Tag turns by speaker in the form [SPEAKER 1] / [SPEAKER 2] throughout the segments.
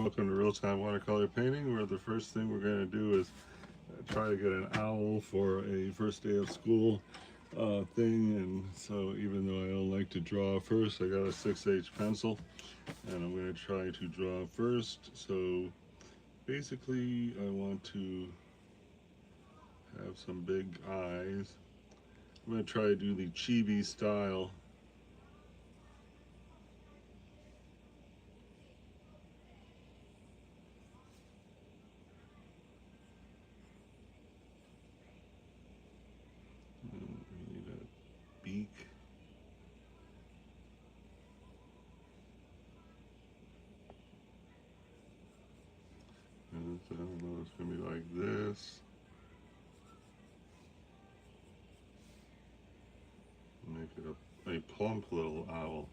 [SPEAKER 1] Welcome to Real-Time Watercolor Painting, where the first thing we're going to do is try to get an owl for a first day of school thing. And so even though I don't like to draw first, I got a 6H pencil and I'm going to try to draw first. So basically I want to have some big eyes. I'm going to try to do the Chibi style. We need a beak. And I don't know, it's going to be like this. Make it a plump little owl.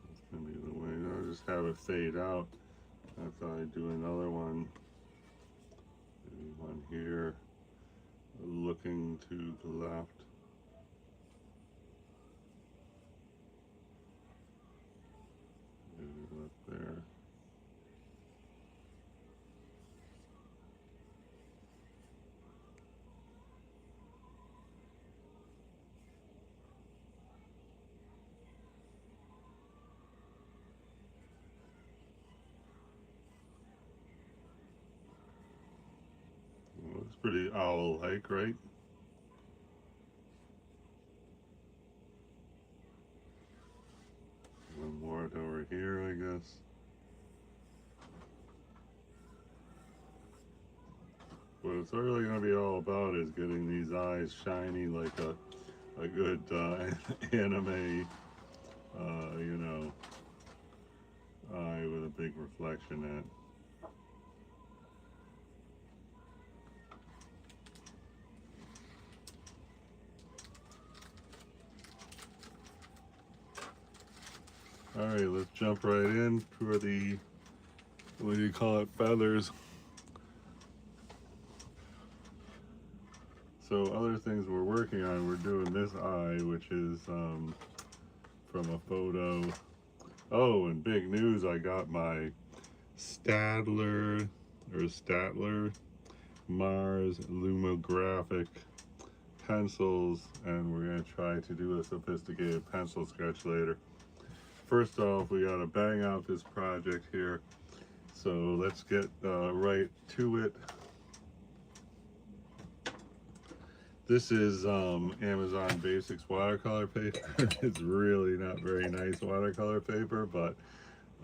[SPEAKER 1] That's going to be the way. I'll just have it fade out. I thought I'd do another one. Maybe one here, looking to the left. Maybe up there. Well, it's pretty owl-like, right? One more over here, I guess. What it's really going to be all about is getting these eyes shiny like a good anime, you know, eye with a big reflection in it. Alright, let's jump right in for the, what do you call it, feathers. So other things we're working on, we're doing this eye, which is from a photo. Oh, and big news, I got my Statler Mars Lumographic pencils, and we're going to try to do a sophisticated pencil sketch later. First off, we got to bang out this project here, so let's get right to it. This is Amazon Basics watercolor paper. It's really not very nice watercolor paper, but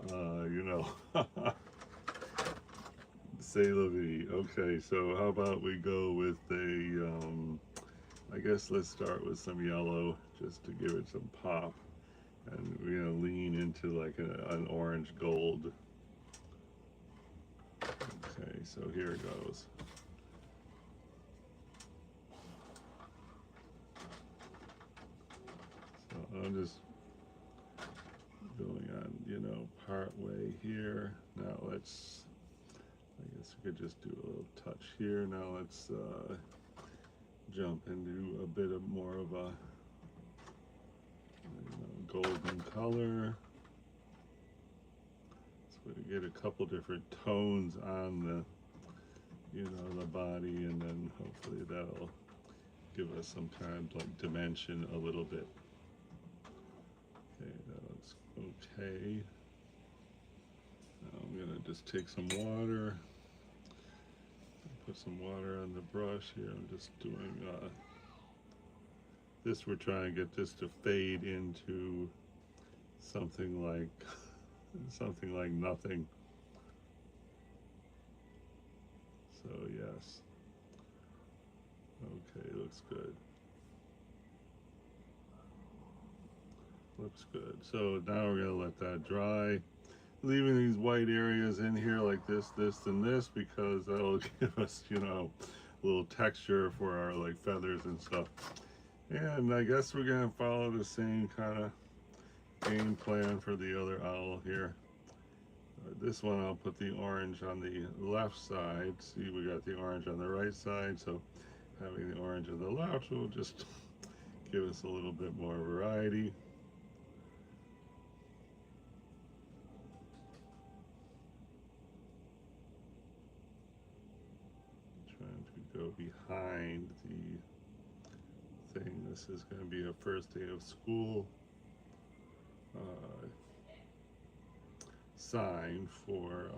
[SPEAKER 1] you know, c'est la vie. Okay, so how about we go with a, I guess let's start with some yellow just to give it some pop. And we're going to lean into like an orange gold. Okay, so here it goes. So I'm just going on, you know, part way here. Now let's, I guess we could just do a little touch here. Now let's jump into a bit of more of a, you know, golden color. So we get a couple different tones on the, you know, the body, and then hopefully that'll give us some kind of like dimension a little bit. Okay, that looks okay. Now I'm gonna just take some water, put some water on the brush here. I'm just doing this, we're trying to get this to fade into something like nothing. So yes. Okay, looks good. Looks good. So now we're gonna let that dry. Leaving these white areas in here like this, and this, because that'll give us, you know, a little texture for our like feathers and stuff. And I guess we're gonna follow the same kind of game plan for the other owl here. This one I'll put the orange on the left side. See, we got the orange on the right side, so having the orange on the left will just give us a little bit more variety. behind the thing. This is going to be a first day of school sign for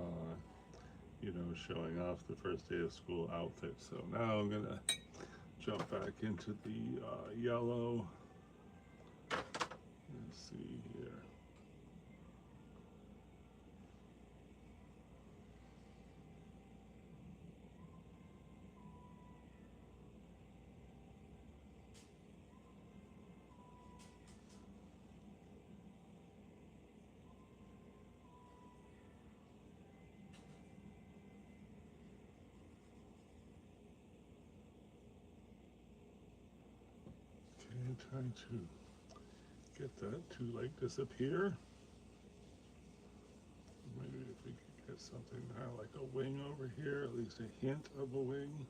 [SPEAKER 1] you know, showing off the first day of school outfit. So now I'm gonna jump back into the yellow. Let's see here. Okay, trying to get that to like disappear. Maybe if we could get something now like a wing over here, at least a hint of a wing.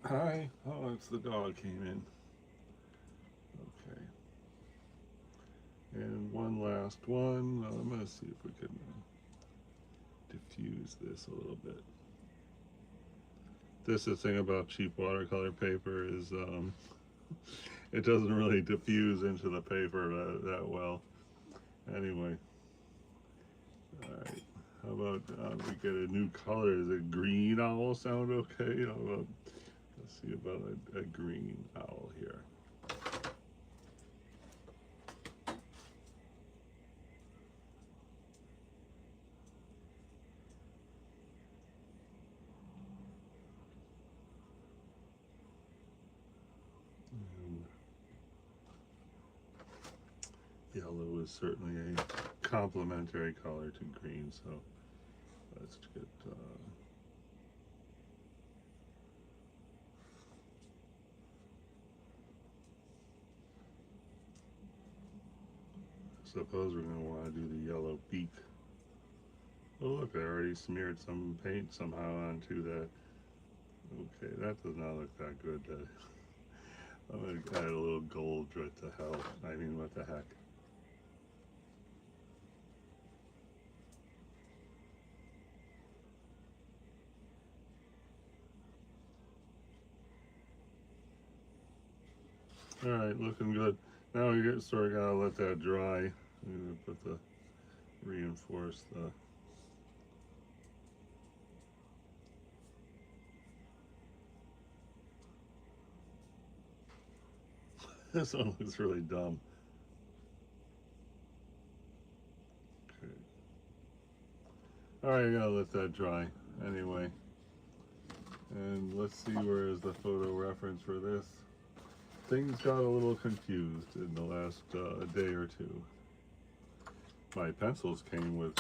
[SPEAKER 1] Hi. Oh, it's the dog came in. Okay. And one last one. I'm going to see if we can diffuse this a little bit. This is the thing about cheap watercolor paper is it doesn't really diffuse into the paper that well. Anyway. Alright. How about we get a new color? Does a green owl sound okay? Let's see about a green owl here. And yellow is certainly a complementary color to green, so let's get suppose we're going to want to do the yellow beak. Oh look, I already smeared some paint somehow onto that. Okay, that does not look that good. I'm going to add a little gold. What the hell? I mean, what the heck? Alright, looking good. Now we sort of gotta let that dry. I'm gonna put the reinforce the this one looks really dumb. Okay. Alright, I gotta let that dry. Anyway. And let's see where is the photo reference for this. Things got a little confused in the last day or two. My pencils came with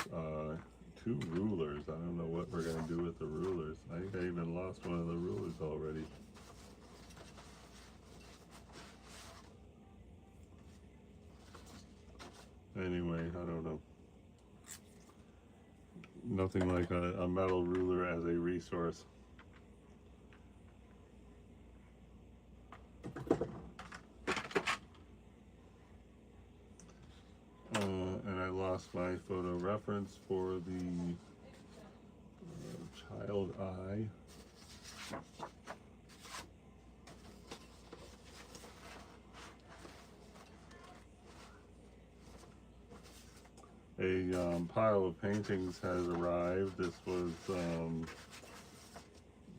[SPEAKER 1] 2 rulers. I don't know what we're going to do with the rulers. I think I even lost one of the rulers already. Anyway, I don't know. Nothing like a metal ruler as a resource. And I lost my photo reference for the child eye. A pile of paintings has arrived. This was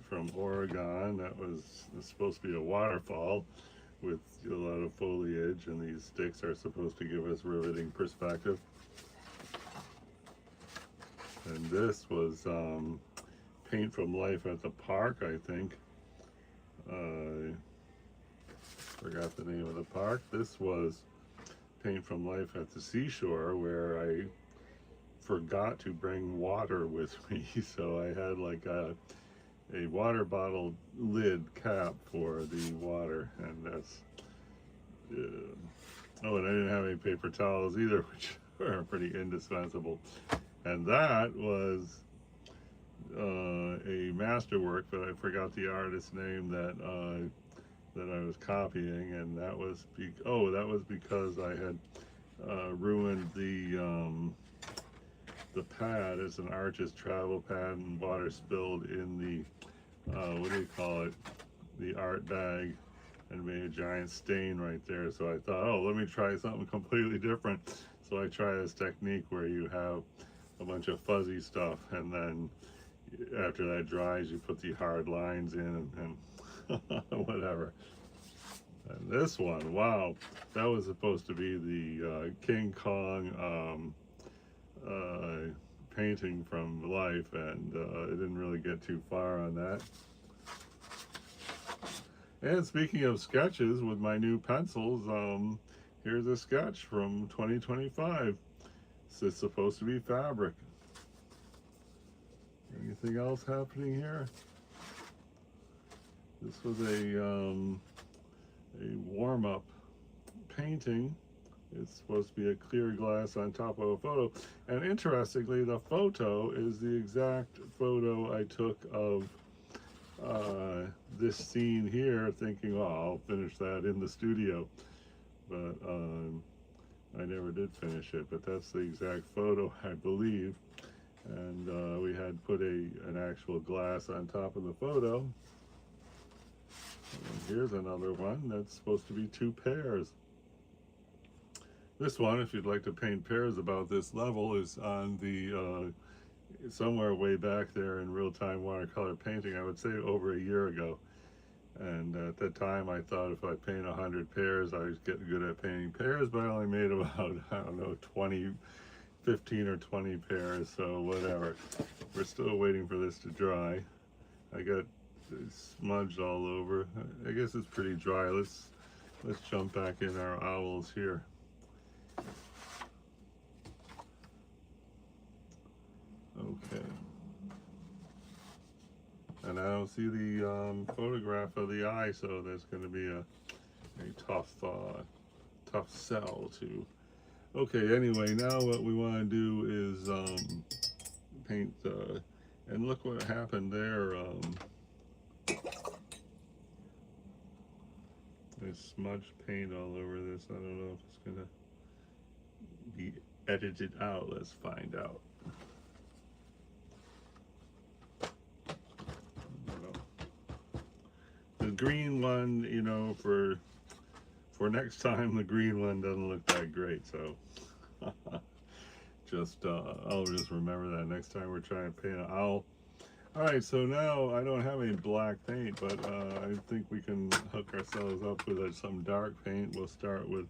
[SPEAKER 1] from Oregon. That was supposed to be a waterfall with a lot of foliage, and these sticks are supposed to give us riveting perspective. And this was paint from life at the park, I think. Forgot the name of the park. This was paint from life at the seashore, where I forgot to bring water with me, so I had like a water bottle lid cap for the water, and that's oh, and I didn't have any paper towels either, which are pretty indispensable. And that was a masterwork, but I forgot the artist's name that I was copying, and that was because I had ruined the the pad. It's an Arches travel pad, and water spilled in the, what do you call it, the art bag, and made a giant stain right there. So I thought, oh, let me try something completely different. So I try this technique where you have a bunch of fuzzy stuff, and then after that dries, you put the hard lines in, and whatever. And this one, wow, that was supposed to be the King Kong painting from life, and it didn't really get too far on that. And speaking of sketches with my new pencils, here's a sketch from 2025. It's supposed to be fabric. Anything else happening here? This was a warm-up painting. It's supposed to be a clear glass on top of a photo. And interestingly, the photo is the exact photo I took of this scene here, thinking, oh, I'll finish that in the studio. But I never did finish it, but that's the exact photo, I believe. And we had put an actual glass on top of the photo. And here's another one that's supposed to be 2 pairs. This one, if you'd like to paint pairs about this level, is on the somewhere way back there in real-time watercolor painting. I would say over a year ago. And at that time, I thought if I paint 100 pairs, I was getting good at painting pairs, but I only made about, I don't know, 15 or 20 pairs, so whatever. We're still waiting for this to dry. I got smudged all over. I guess it's pretty dry. Let's jump back in our owls here. Okay. And I don't see the photograph of the eye, so there's going to be a tough sell to. Okay, anyway, now what we want to do is paint and look what happened there. There's smudged paint all over this. I don't know if it's going to be edited out. Let's find out. The green one, you know, for next time, the green one doesn't look that great, so I'll just remember that next time we're trying to paint an owl. Alright, so now I don't have any black paint, but I think we can hook ourselves up with some dark paint. We'll start with,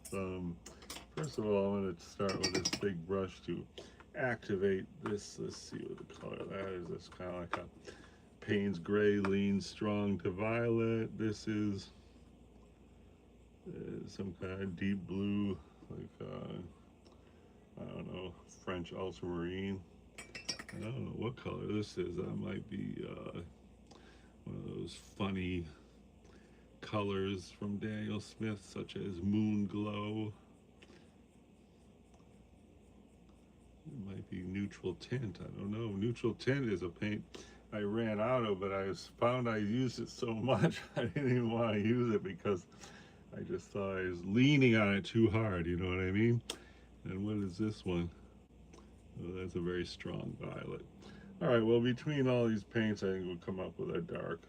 [SPEAKER 1] first of all, I'm going to start with this big brush to activate this. Let's see what the color of that is. It's kind of like a Payne's Gray leans strong to violet. This is some kind of deep blue, like I don't know, French ultramarine. I don't know what color this is. That might be one of those funny colors from Daniel Smith, such as Moon Glow. It might be neutral tint. I don't know. Neutral tint is a paint I ran out of, but I found I used it so much I didn't even want to use it because I just thought I was leaning on it too hard, you know what I mean? And what is this one? Oh, that's a very strong violet. All right, well, between all these paints, I think we'll come up with a dark.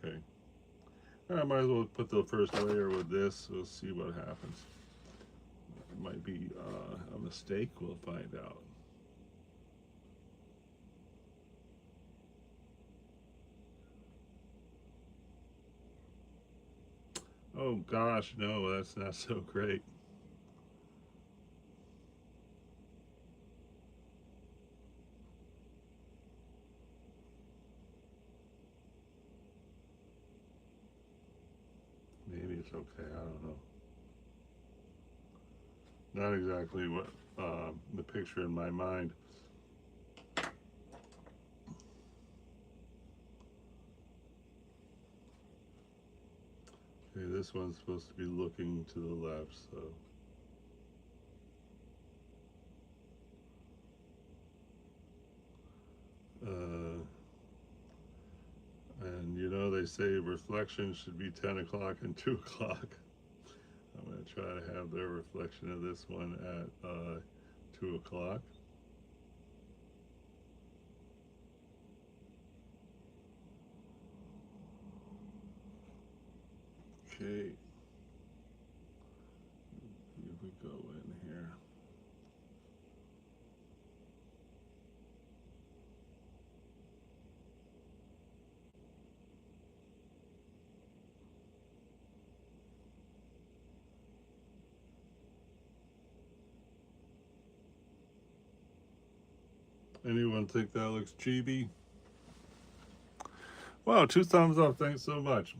[SPEAKER 1] Okay. I might as well put the first layer with this. We'll see what happens. It might be a mistake. We'll find out. Oh gosh, no, that's not so great. Maybe it's okay, I don't know. Not exactly what the picture in my mind. Okay, this one's supposed to be looking to the left, so. And they say reflection should be 10 o'clock and 2 o'clock. I'm going to try to have the reflection of this one at 2 o'clock. Okay. Here we go in here. Anyone think that looks chibi? Wow, 2 thumbs up. Thanks so much.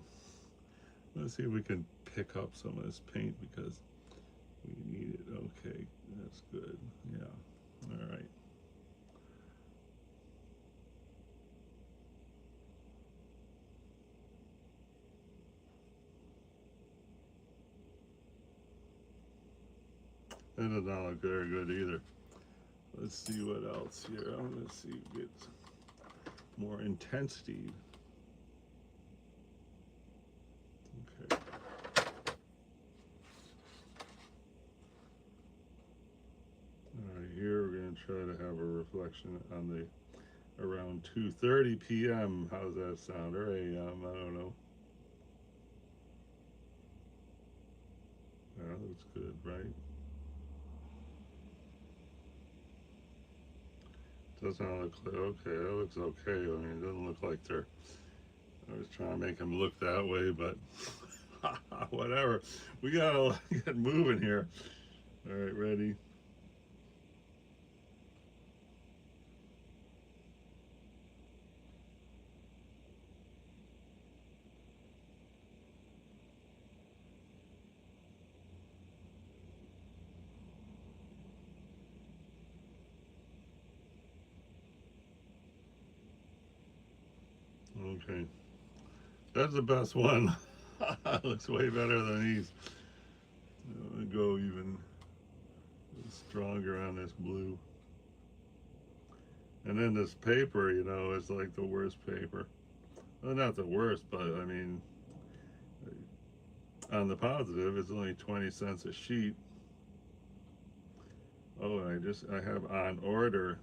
[SPEAKER 1] Let's see if we can pick up some of this paint because we need it. Okay, that's good. Yeah. All right. That does not look very good either. Let's see what else here. I'm going to see if we get more intensity. Okay. All right, here we're going to try to have a reflection on the around 2:30 p.m. How's that sound? Or a.m. I don't know. Yeah, that's good, right? Doesn't look like, okay, that looks okay. I mean, it doesn't look like they're, I was trying to make them look that way, but whatever. We gotta get moving here. All right, ready? Okay. That's the best one. Looks way better than these. I'm gonna go even stronger on this blue. And then this paper, you know, is like the worst paper. Well, not the worst, but I mean, on the positive, it's only 20 cents a sheet. Oh, and I have on order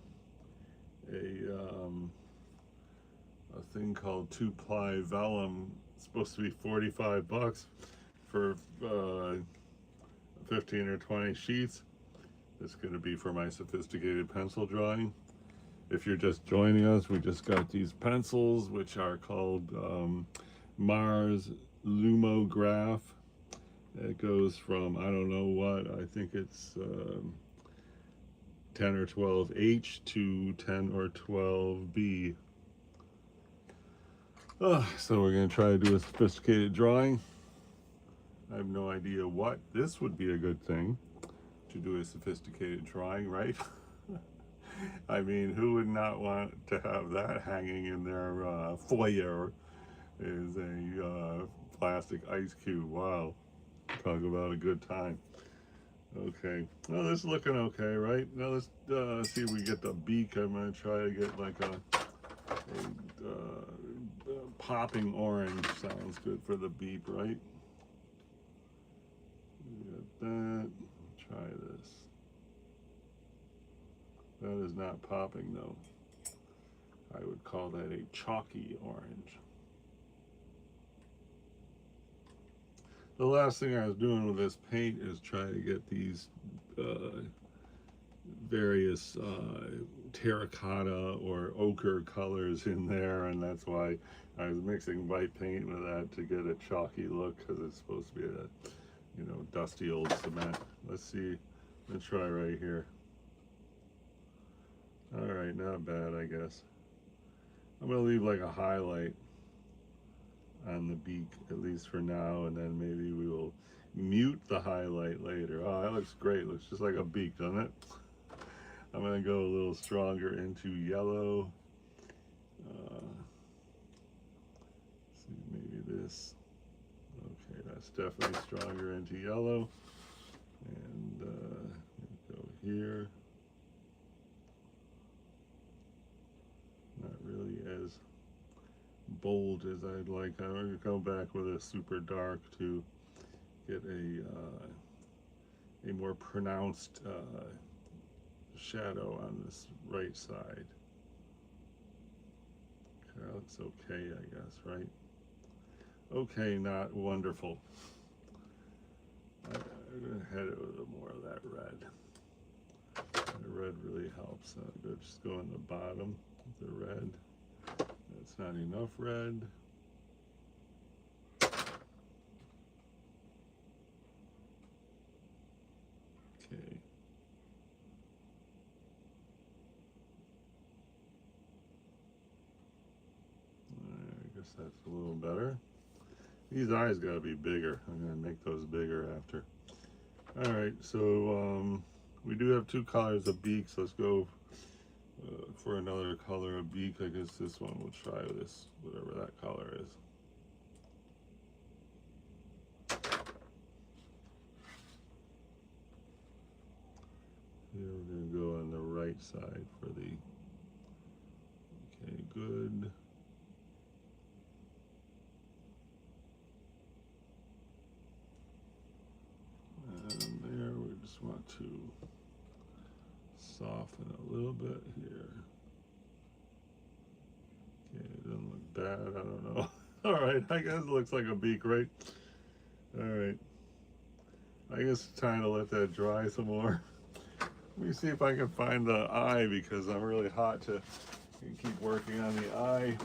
[SPEAKER 1] a thing called 2-ply vellum. It's supposed to be 45 bucks for 15 or 20 sheets. It's going to be for my sophisticated pencil drawing. If you're just joining us, we just got these pencils, which are called Mars Lumograph. It goes from, I don't know what, I think it's 10 or 12H to 10 or 12B. So we're going to try to do a sophisticated drawing. I have no idea what. This would be a good thing to do a sophisticated drawing, right? I mean, who would not want to have that hanging in their foyer? Is a plastic ice cube. Wow. Talk about a good time. Okay. Well, this is looking okay, right? Now let's see if we get the beak. I'm going to try to get like a popping orange. Sounds good for the beep, right? Get that. Try this. That is not popping though. I would call that a chalky orange. The last thing I was doing with this paint is trying to get these various terracotta or ochre colors in there, and that's why I was mixing white paint with that to get a chalky look, because it's supposed to be a, you know, dusty old cement. Let's see. Let's try right here. All right, not bad, I guess. I'm gonna leave like a highlight on the beak, at least for now, and then maybe we will mute the highlight later. Oh, that looks great. Looks just like a beak, doesn't it? I'm gonna go a little stronger into yellow. See, maybe this. Okay, that's definitely stronger into yellow. And go here. Not really as bold gold as I'd like. I'm going to go back with a super dark to get a more pronounced shadow on this right side. Okay, that looks okay, I guess, right? Okay, not wonderful. I'm going to head it with a little more of that red. The red really helps. I'll just go in the bottom with the red. That's not enough red. Okay. I guess that's a little better. These eyes gotta be bigger. I'm gonna make those bigger after. All right, so we do have two colors of beaks. Let's go for another color of beak. I guess this one we'll try this, whatever that color is. Here we're gonna go on the right side for the, okay, good. And there, we just want to soften a little bit here. Okay, it doesn't look bad, I don't know. All right, I guess it looks like a beak, right? All right. I guess it's time to let that dry some more. Let me see if I can find the eye because I'm really hot to keep working on the eye.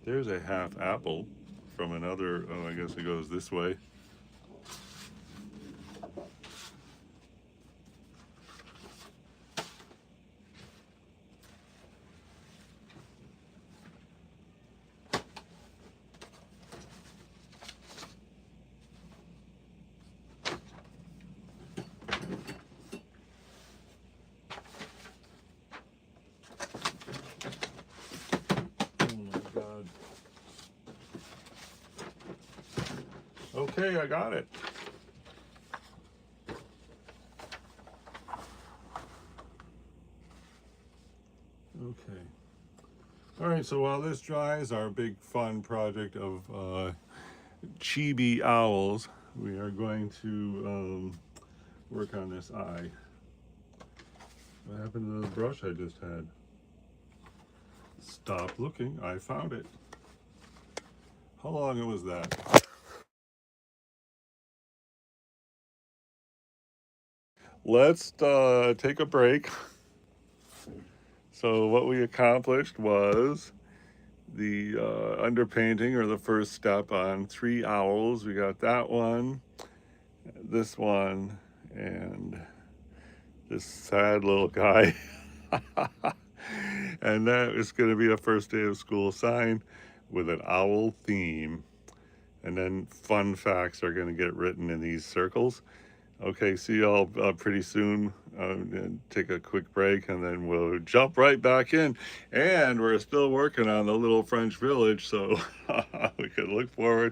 [SPEAKER 1] There's a half apple from another, oh, I guess it goes this way. Okay, I got it. Okay. All right, so while this dries, our big fun project of Chibi owls, we are going to work on this eye. What happened to the brush I just had? Stop looking, I found it. How long was that? Let's take a break. So what we accomplished was the underpainting, or the first step on 3 owls. We got that one, this one, and this sad little guy. And that is going to be a first day of school sign with an owl theme. And then fun facts are going to get written in these circles. Okay, see y'all pretty soon. Take a quick break and then we'll jump right back in. And we're still working on the little French village, so we could look forward